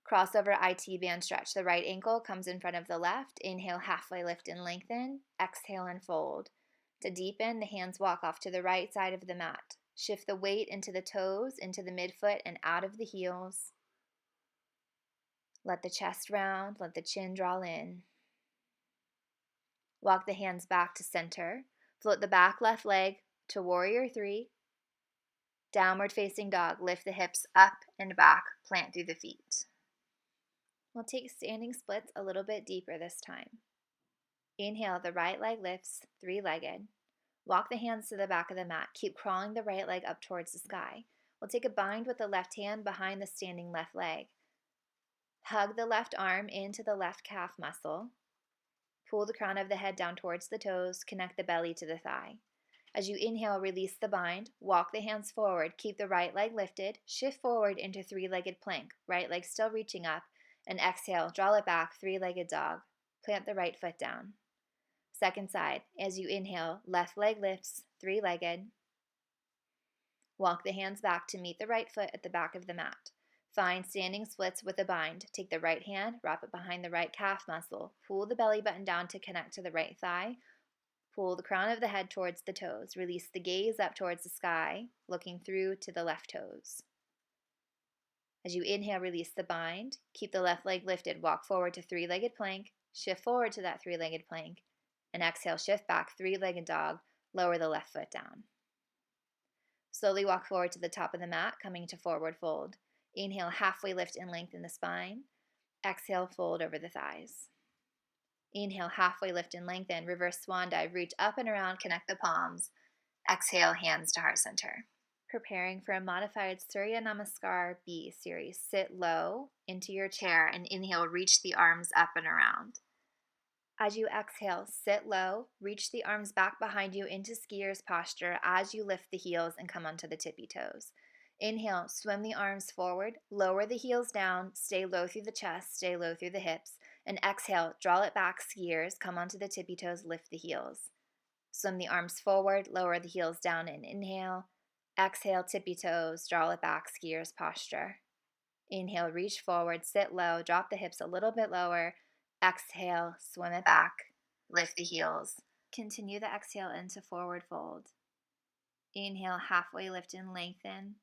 [SPEAKER 1] Crossover IT band stretch. The right ankle comes in front of the left. Inhale, halfway lift and lengthen. Exhale and fold. To deepen, the hands walk off to the right side of the mat. Shift the weight into the toes, into the midfoot, and out of the heels. Let the chest round, let the chin draw in. Walk the hands back to center. Float the back left leg to warrior 3. Downward facing dog. Lift the hips up and back. Plant through the feet. We'll take standing splits a little bit deeper this time. Inhale, the right leg lifts, 3-legged. Walk the hands to the back of the mat. Keep crawling the right leg up towards the sky. We'll take a bind with the left hand behind the standing left leg. Hug the left arm into the left calf muscle. Pull the crown of the head down towards the toes. Connect the belly to the thigh. As you inhale, release the bind. Walk the hands forward. Keep the right leg lifted. Shift forward into 3-legged plank. Right leg still reaching up. And exhale, draw it back, 3-legged dog. Plant the right foot down. Second side, as you inhale, left leg lifts, 3-legged. Walk the hands back to meet the right foot at the back of the mat. Find standing splits with a bind. Take the right hand, wrap it behind the right calf muscle. Pull the belly button down to connect to the right thigh. Pull the crown of the head towards the toes. Release the gaze up towards the sky, looking through to the left toes. As you inhale, release the bind. Keep the left leg lifted. Walk forward to 3-legged plank. Shift forward to that 3-legged plank. And exhale, shift back, 3-legged dog. Lower the left foot down. Slowly walk forward to the top of the mat, coming to forward fold. Inhale, halfway lift and lengthen the spine. Exhale, fold over the thighs. Inhale, halfway lift and lengthen. Reverse swan dive. Reach up and around, connect the palms. Exhale, hands to heart center. Preparing for a modified Surya Namaskar B series. Sit low into your chair and inhale, reach the arms up and around. As you exhale, sit low, reach the arms back behind you into skier's posture as you lift the heels and come onto the tippy toes. Inhale, swim the arms forward, lower the heels down, stay low through the chest, stay low through the hips, and exhale, draw it back, skiers, come onto the tippy toes, lift the heels. Swim the arms forward, lower the heels down and inhale. Exhale, tippy toes, draw it back, skier's posture. Inhale, reach forward, sit low, drop the hips a little bit lower. Exhale, swim it back, lift the heels. Continue the exhale into forward fold. Inhale, halfway lift and lengthen.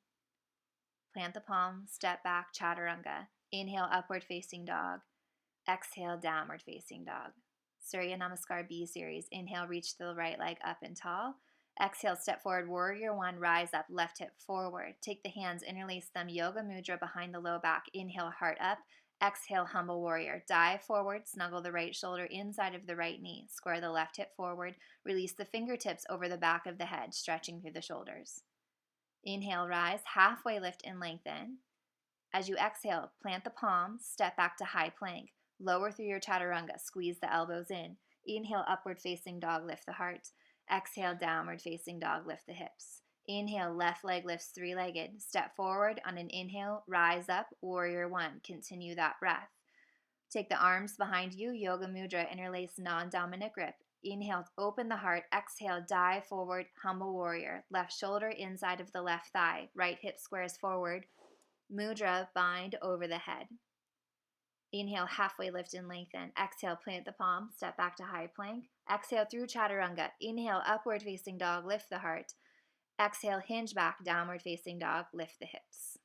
[SPEAKER 1] Plant the palm, step back, chaturanga. Inhale, upward facing dog. Exhale, downward facing dog. Surya Namaskar B series. Inhale, reach the right leg up and tall. Exhale, step forward, warrior one, rise up, left hip forward. Take the hands, interlace them, yoga mudra behind the low back. Inhale, heart up. Exhale, humble warrior. Dive forward, snuggle the right shoulder inside of the right knee. Square the left hip forward. Release the fingertips over the back of the head, stretching through the shoulders. Inhale, rise, halfway lift and lengthen. As you exhale, plant the palms, step back to high plank. Lower through your chaturanga, squeeze the elbows in. Inhale, upward facing dog, lift the heart. Exhale, downward facing dog, lift the hips. Inhale, left leg lifts three-legged. Step forward on an inhale, rise up, warrior one. Continue that breath. Take the arms behind you, yoga mudra, interlace non-dominant grip. Inhale, open the heart. Exhale, dive forward, humble warrior. Left shoulder inside of the left thigh. Right hip squares forward. Mudra, bind over the head. Inhale, halfway lift and lengthen. Exhale, plant the palm, step back to high plank. Exhale through chaturanga. Inhale, upward facing dog, lift the heart. Exhale, hinge back, downward facing dog, lift the hips.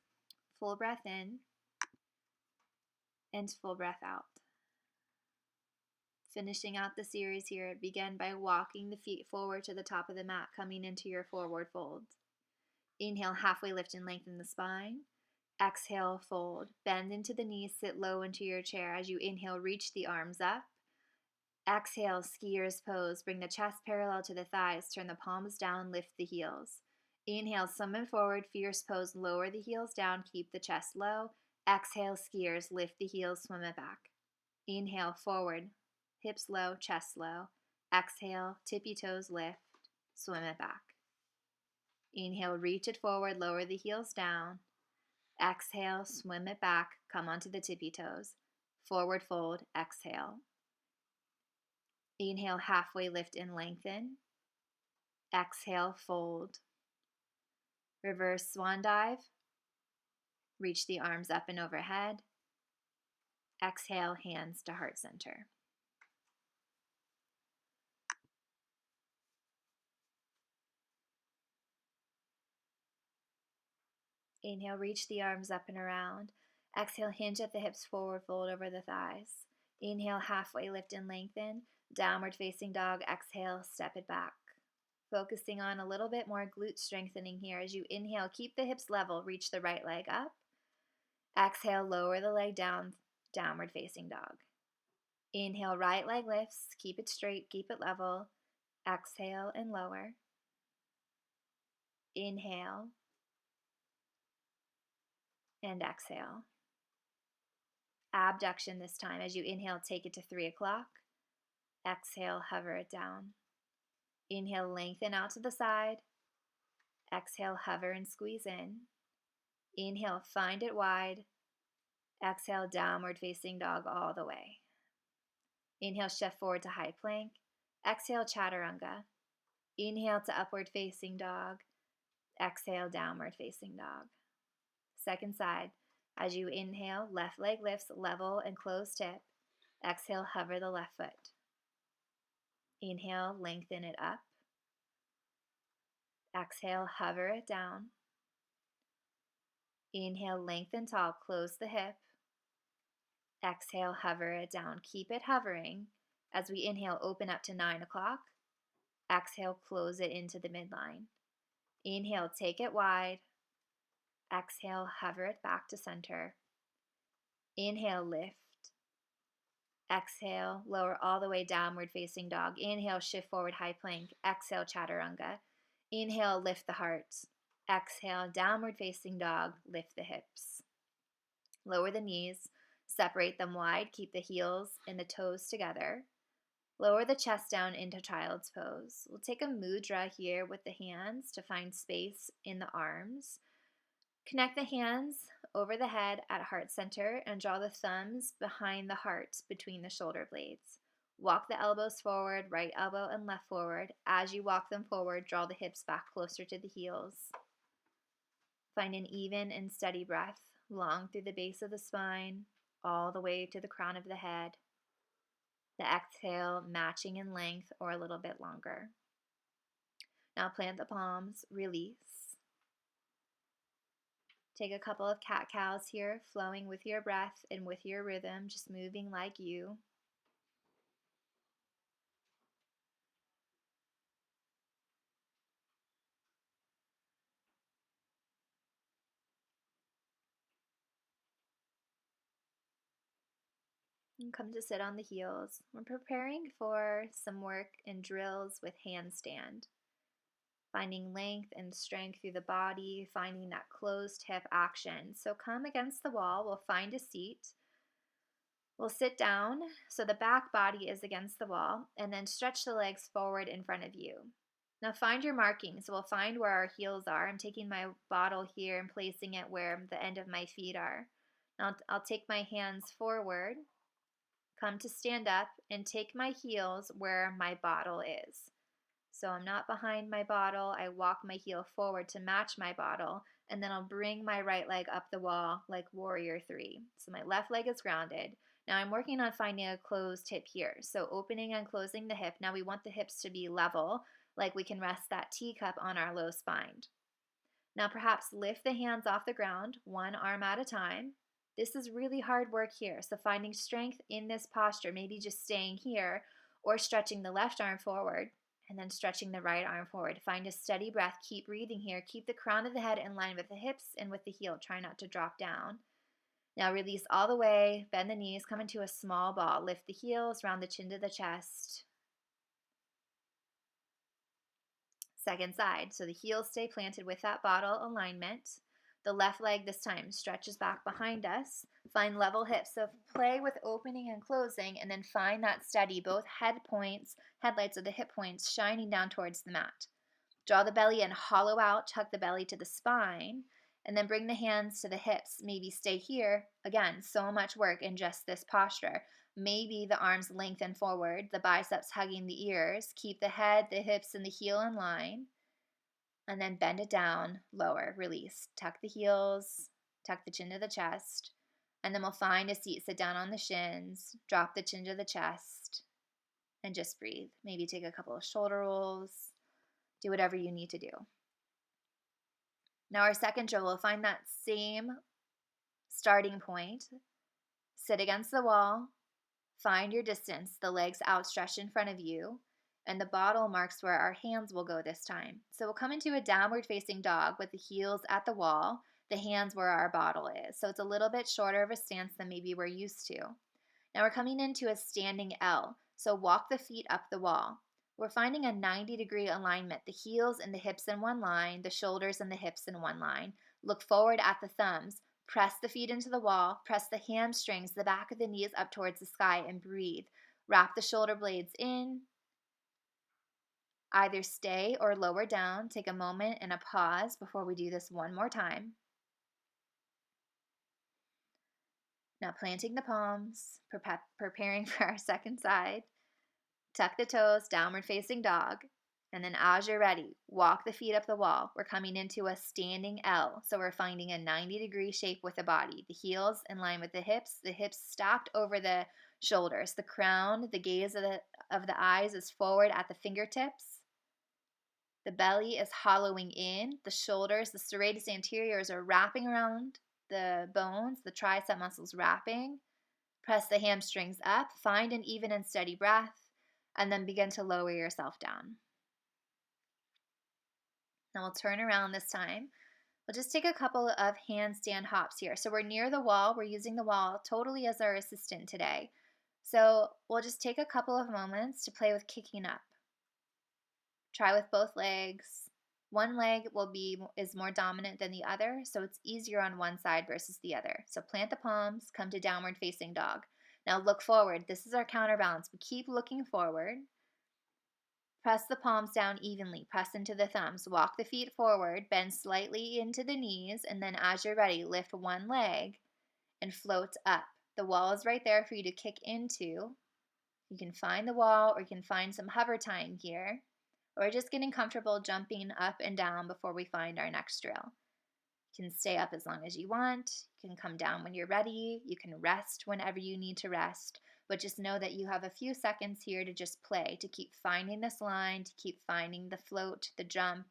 [SPEAKER 1] Full breath in and full breath out. Finishing out the series here, begin by walking the feet forward to the top of the mat, coming into your forward fold. Inhale, halfway lift and lengthen the spine. Exhale, fold. Bend into the knees, sit low into your chair. As you inhale, reach the arms up. Exhale, skier's pose. Bring the chest parallel to the thighs. Turn the palms down, lift the heels. Inhale, summon forward, fierce pose. Lower the heels down, keep the chest low. Exhale, skiers, lift the heels, swim it back. Inhale, forward, hips low, chest low. Exhale, tippy toes lift, swim it back. Inhale, reach it forward, lower the heels down. Exhale, swim it back, come onto the tippy toes. Forward fold, exhale. Inhale, halfway lift and lengthen. Exhale, fold. Reverse swan dive. Reach the arms up and overhead. Exhale, hands to heart center. Inhale, reach the arms up and around. Exhale, hinge at the hips, forward fold over the thighs. Inhale, halfway lift and lengthen. Downward facing dog. Exhale, step it back. Focusing on a little bit more glute strengthening here. As you inhale, keep the hips level, reach the right leg up. Exhale, lower the leg down, downward facing dog. Inhale, right leg lifts, keep it straight, keep it level. Exhale and lower. Inhale and exhale. Abduction this time. As you inhale, take it to 3 o'clock. Exhale, hover it down. Inhale, lengthen out to the side. Exhale, hover and squeeze in. Inhale, find it wide. Exhale, downward facing dog all the way. Inhale, shift forward to high plank. Exhale, chaturanga. Inhale to upward facing dog. Exhale, downward facing dog. Second side. As you inhale, left leg lifts, level and closed hip. Exhale, hover the left foot. Inhale, lengthen it up. Exhale, hover it down. Inhale, lengthen tall, close the hip. Exhale, hover it down. Keep it hovering. As we inhale, open up to 9 o'clock. Exhale, close it into the midline. Inhale, take it wide. Exhale, hover it back to center. Inhale, lift. Exhale, lower all the way, downward facing dog. Inhale, shift forward, high plank. Exhale, chaturanga. Inhale, lift the heart. Exhale, downward facing dog, lift the hips. Lower the knees, separate them wide, keep the heels and the toes together. Lower the chest down into child's pose. We'll take a mudra here with the hands to find space in the arms. Connect the hands over the head at heart center and draw the thumbs behind the heart between the shoulder blades. Walk the elbows forward, right elbow and left forward. As you walk them forward, draw the hips back closer to the heels. Find an even and steady breath, long through the base of the spine, all the way to the crown of the head. The exhale matching in length or a little bit longer. Now plant the palms, release. Take a couple of cat-cows here, flowing with your breath and with your rhythm, just moving like you. And come to sit on the heels. We're preparing for some work and drills with handstand. Finding length and strength through the body, finding that closed hip action. So come against the wall, we'll find a seat. We'll sit down so the back body is against the wall, and then stretch the legs forward in front of you. Now find your markings. So we'll find where our heels are. I'm taking my bottle here and placing it where the end of my feet are. Now I'll take my hands forward, come to stand up, and take my heels where my bottle is. So I'm not behind my bottle. I walk my heel forward to match my bottle, and then I'll bring my right leg up the wall like warrior three. So my left leg is grounded. Now I'm working on finding a closed hip here. So opening and closing the hip. Now we want the hips to be level, like we can rest that teacup on our low spine. Now perhaps lift the hands off the ground, one arm at a time. This is really hard work here. So finding strength in this posture, maybe just staying here or stretching the left arm forward and then stretching the right arm forward. Find a steady breath. Keep breathing here. Keep the crown of the head in line with the hips and with the heel. Try not to drop down. Now release all the way. Bend the knees. Come into a small ball. Lift the heels. Round the chin to the chest. Second side. So the heels stay planted with that bottle alignment. The left leg this time stretches back behind us. Find level hips. So play with opening and closing, and then find that steady, both headlights of the hip points shining down towards the mat. Draw the belly in, hollow out, tuck the belly to the spine, and then bring the hands to the hips. Maybe stay here. Again, so much work in just this posture. Maybe the arms lengthen forward, the biceps hugging the ears. Keep the head, the hips, and the heel in line. And then bend it down, lower, release. Tuck the heels, tuck the chin to the chest. And then we'll find a seat, sit down on the shins, drop the chin to the chest, and just breathe. Maybe take a couple of shoulder rolls. Do whatever you need to do. Now our second drill, we'll find that same starting point. Sit against the wall. Find your distance, the legs outstretched in front of you. And the bottle marks where our hands will go this time. So we'll come into a downward facing dog with the heels at the wall, the hands where our bottle is. So it's a little bit shorter of a stance than maybe we're used to. Now we're coming into a standing L. So walk the feet up the wall. We're finding a 90-degree alignment, the heels and the hips in one line, the shoulders and the hips in one line. Look forward at the thumbs. Press the feet into the wall. Press the hamstrings, the back of the knees up towards the sky, and breathe. Wrap the shoulder blades in. Either stay or lower down. Take a moment and a pause before we do this one more time. Now planting the palms, preparing for our second side. Tuck the toes, downward facing dog. And then as you're ready, walk the feet up the wall. We're coming into a standing L. So we're finding a 90-degree shape with the body. The heels in line with the hips stacked over the shoulders. The crown, the gaze of the eyes is forward at the fingertips. The belly is hollowing in. The shoulders, the serratus anteriors are wrapping around the bones, the tricep muscles wrapping. Press the hamstrings up. Find an even and steady breath. And then begin to lower yourself down. Now we'll turn around this time. We'll just take a couple of handstand hops here. So we're near the wall. We're using the wall totally as our assistant today. So we'll just take a couple of moments to play with kicking up. Try with both legs. One leg is more dominant than the other, so it's easier on one side versus the other. So plant the palms, come to downward facing dog. Now look forward. This is our counterbalance. We keep looking forward. Press the palms down evenly. Press into the thumbs. Walk the feet forward. Bend slightly into the knees. And then as you're ready, lift one leg and float up. The wall is right there for you to kick into. You can find the wall, or you can find some hover time here. Or just getting comfortable jumping up and down before we find our next drill. You can stay up as long as you want. You can come down when you're ready. You can rest whenever you need to rest. But just know that you have a few seconds here to just play, to keep finding this line, to keep finding the float, the jump.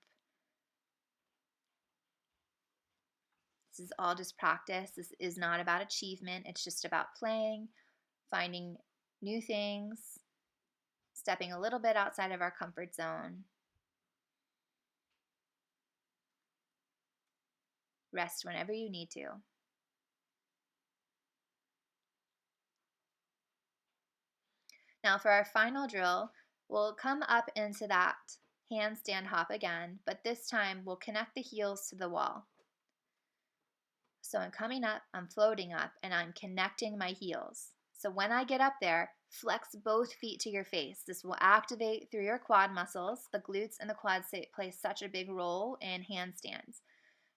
[SPEAKER 1] This is all just practice. This is not about achievement. It's just about playing, finding new things, stepping a little bit outside of our comfort zone. Rest whenever you need to. Now for our final drill, we'll come up into that handstand hop again, but this time we'll connect the heels to the wall. So I'm coming up, I'm floating up, and I'm connecting my heels. So when I get up there, flex both feet to your face. This will activate through your quad muscles. The glutes and the quads play such a big role in handstands.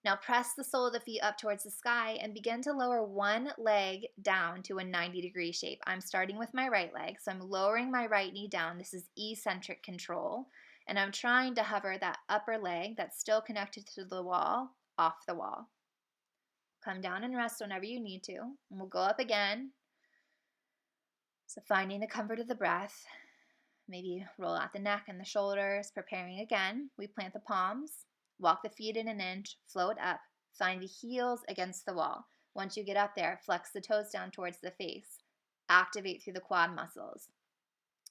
[SPEAKER 1] Now press the sole of the feet up towards the sky and begin to lower one leg down to a 90-degree shape. I'm starting with my right leg, so I'm lowering my right knee down. This is eccentric control. And I'm trying to hover that upper leg that's still connected to the wall off the wall. Come down and rest whenever you need to. And we'll go up again. So finding the comfort of the breath. Maybe roll out the neck and the shoulders, preparing again. We plant the palms. Walk the feet in an inch, float up, find the heels against the wall. Once you get up there, flex the toes down towards the face. Activate through the quad muscles.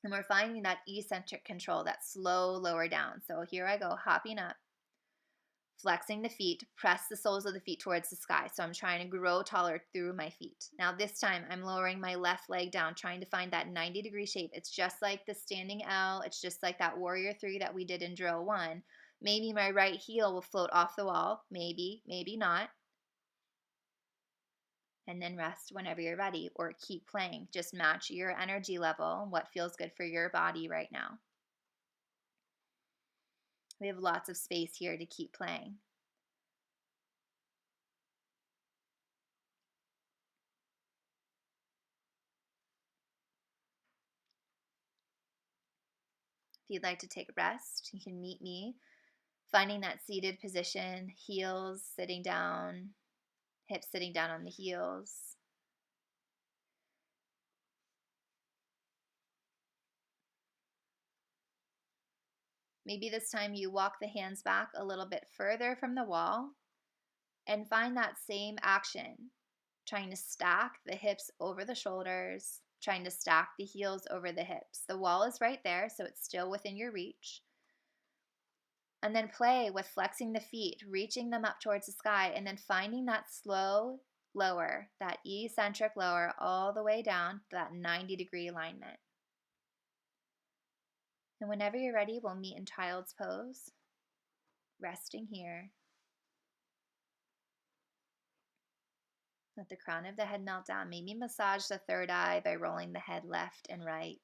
[SPEAKER 1] And we're finding that eccentric control, that slow lower down. So here I go, hopping up, flexing the feet, press the soles of the feet towards the sky. So I'm trying to grow taller through my feet. Now this time I'm lowering my left leg down, trying to find that 90-degree shape. It's just like the standing L. It's just like that warrior 3 that we did in drill 1. Maybe my right heel will float off the wall. Maybe, maybe not. And then rest whenever you're ready, or keep playing. Just match your energy level, what feels good for your body right now. We have lots of space here to keep playing. If you'd like to take a rest, you can meet me finding that seated position, heels sitting down, hips sitting down on the heels. Maybe this time you walk the hands back a little bit further from the wall and find that same action, trying to stack the hips over the shoulders, trying to stack the heels over the hips. The wall is right there, so it's still within your reach. And then play with flexing the feet, reaching them up towards the sky, and then finding that slow lower, that eccentric lower all the way down to that 90-degree alignment. And whenever you're ready, we'll meet in child's pose, resting here. Let the crown of the head melt down. Maybe massage the third eye by rolling the head left and right.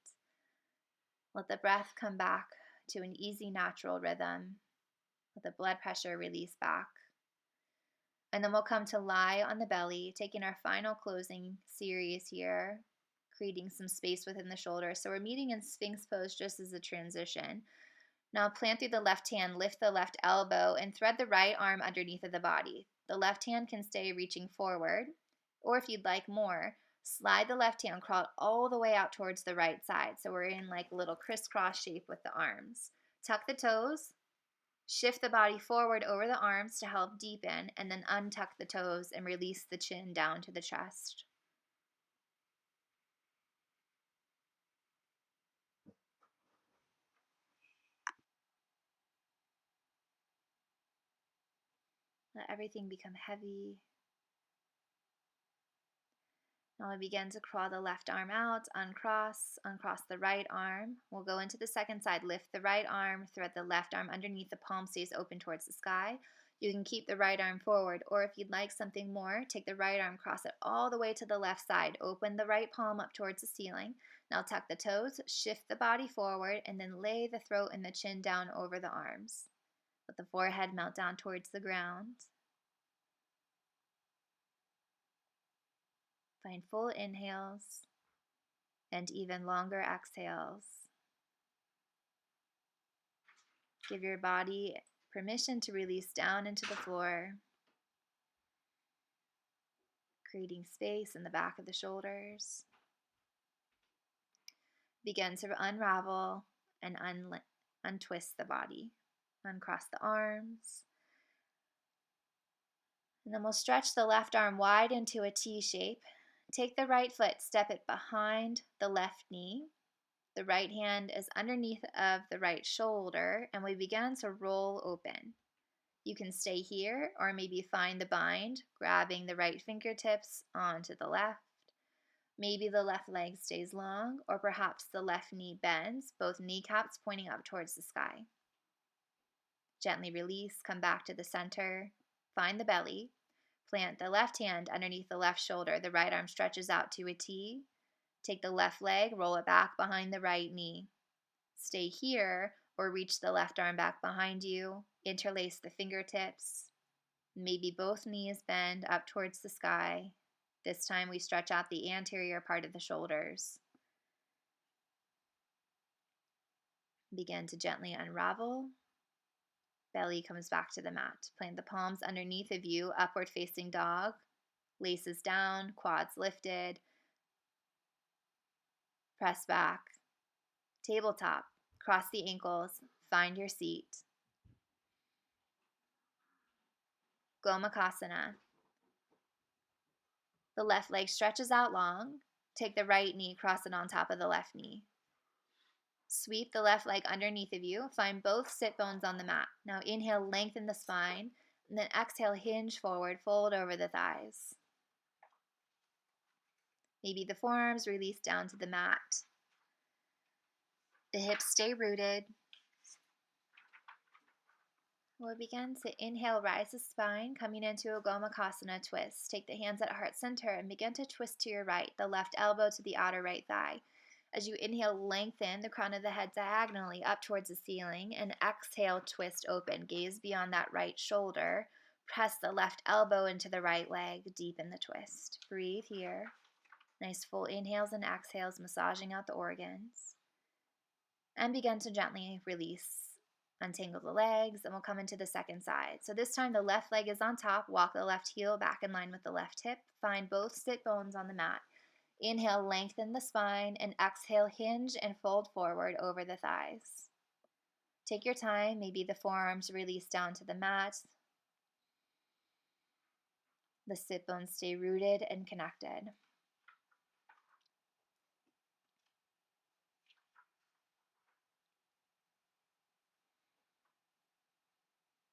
[SPEAKER 1] Let the breath come back to an easy, natural rhythm. Let the blood pressure release back. And then we'll come to lie on the belly, taking our final closing series here, creating some space within the shoulders. So we're meeting in Sphinx pose just as a transition. Now plant through the left hand, lift the left elbow, and thread the right arm underneath of the body. The left hand can stay reaching forward, or if you'd like more, slide the left hand, crawl all the way out towards the right side. So we're in like a little crisscross shape with the arms. Tuck the toes, shift the body forward over the arms to help deepen, and then untuck the toes and release the chin down to the chest. Let everything become heavy. Now we begin to crawl the left arm out, uncross the right arm. We'll go into the second side, lift the right arm, thread the left arm underneath, the palm stays open towards the sky. You can keep the right arm forward, or if you'd like something more, take the right arm, cross it all the way to the left side, open the right palm up towards the ceiling. Now tuck the toes, shift the body forward, and then lay the throat and the chin down over the arms. Let the forehead melt down towards the ground. Find full inhales and even longer exhales. Give your body permission to release down into the floor, creating space in the back of the shoulders. Begin to unravel and untwist the body. Uncross the arms. And then we'll stretch the left arm wide into a T shape. Take the right foot, step it behind the left knee. The right hand is underneath of the right shoulder, and we begin to roll open. You can stay here or maybe find the bind, grabbing the right fingertips onto the left, Maybe the left leg stays long, or perhaps the left knee bends, both kneecaps pointing up towards the sky. Gently release, come back to the center, find the belly, plant the left hand underneath the left shoulder, the right arm stretches out to a T. Take the left leg, roll it back behind the right knee. Stay here or reach the left arm back behind you, interlace the fingertips. Maybe both knees bend up towards the sky. This time we stretch out the anterior part of the shoulders. Begin to gently unravel. Belly comes back to the mat. Plant the palms underneath of you, upward facing dog. Laces down, quads lifted. Press back. Tabletop. Cross the ankles. Find your seat. Gomukhasana. The left leg stretches out long. Take the right knee, cross it on top of the left knee. Sweep the left leg underneath of you. Find both sit bones on the mat. Now inhale, lengthen the spine. And then exhale, hinge forward, fold over the thighs. Maybe the forearms release down to the mat. The hips stay rooted. We'll begin to inhale, rise the spine, coming into a Gomukhasana twist. Take the hands at heart center and begin to twist to your right, the left elbow to the outer right thigh. As you inhale, lengthen the crown of the head diagonally up towards the ceiling, and exhale, twist open. Gaze beyond that right shoulder. Press the left elbow into the right leg. Deepen the twist. Breathe here. Nice full inhales and exhales, massaging out the organs. And begin to gently release. Untangle the legs, and we'll come into the second side. So this time the left leg is on top. Walk the left heel back in line with the left hip. Find both sit bones on the mat. Inhale, lengthen the spine, and exhale, hinge and fold forward over the thighs. Take your time. Maybe the forearms release down to the mat. The sit bones stay rooted and connected.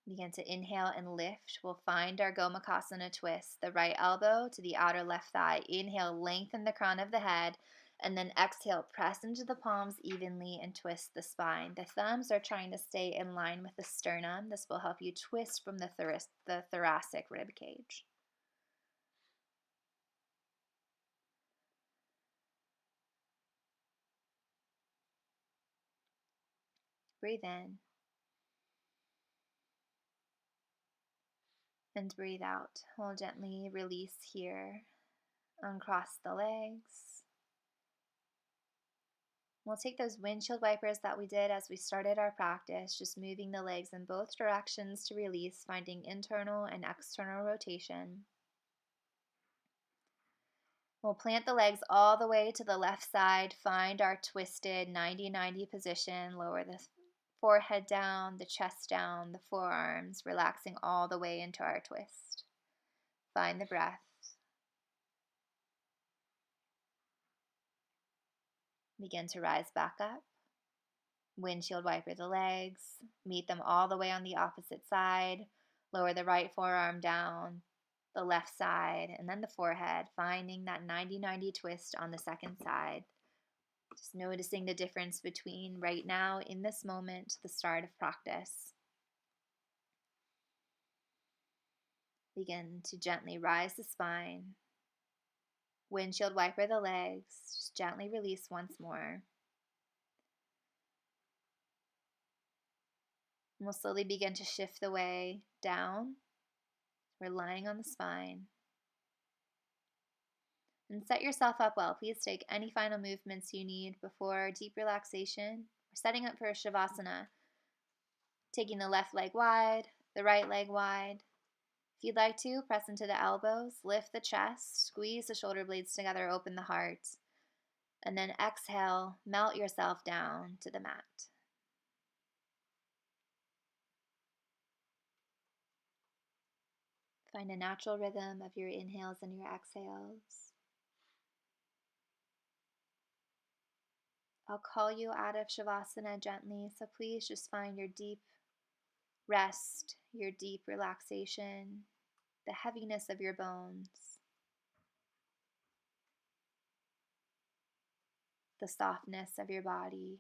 [SPEAKER 1] Begin to inhale and lift. We'll find our Gomukhasana twist. The right elbow to the outer left thigh. Inhale, lengthen the crown of the head. And then exhale, press into the palms evenly and twist the spine. The thumbs are trying to stay in line with the sternum. This will help you twist from the thoracic rib cage. Breathe in. And breathe out. We'll gently release here. Uncross the legs. We'll take those windshield wipers that we did as we started our practice, just moving the legs in both directions to release, finding internal and external rotation. We'll plant the legs all the way to the left side, find our twisted 90-90 position, lower the forehead down, the chest down, the forearms, relaxing all the way into our twist. Find the breath. Begin to rise back up. Windshield wiper the legs. Meet them all the way on the opposite side. Lower the right forearm down, the left side, and then the forehead, finding that 90-90 twist on the second side. Just noticing the difference between right now, in this moment, the start of practice. Begin to gently rise the spine. Windshield wiper the legs. Just gently release once more. And we'll slowly begin to shift the way down. We're lying on the spine. And set yourself up well. Please take any final movements you need before deep relaxation. We're setting up for a Shavasana. Taking the left leg wide, the right leg wide. If you'd like to, press into the elbows, lift the chest, squeeze the shoulder blades together, open the heart. And then exhale, melt yourself down to the mat. Find a natural rhythm of your inhales and your exhales. I'll call you out of Shavasana gently, so please just find your deep rest, your deep relaxation, the heaviness of your bones. the softness of your body.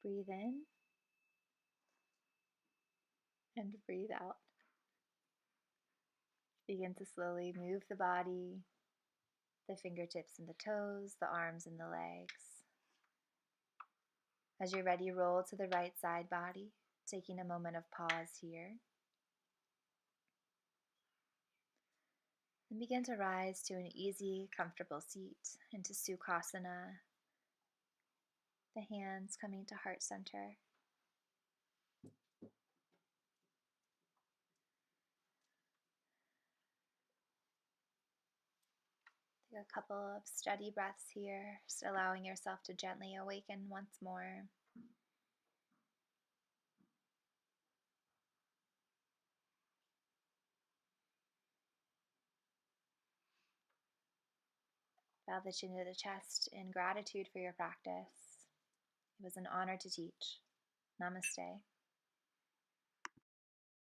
[SPEAKER 1] Breathe in and breathe out. Begin to slowly move the body, the fingertips and the toes, the arms and the legs. As you're ready, roll to the right side body, taking a moment of pause here. And begin to rise to an easy, comfortable seat into Sukhasana, the hands coming to heart center. Take a couple of steady breaths here, just allowing yourself to gently awaken once more. Bow the chin to the chest in gratitude for your practice. It was an honor to teach. Namaste.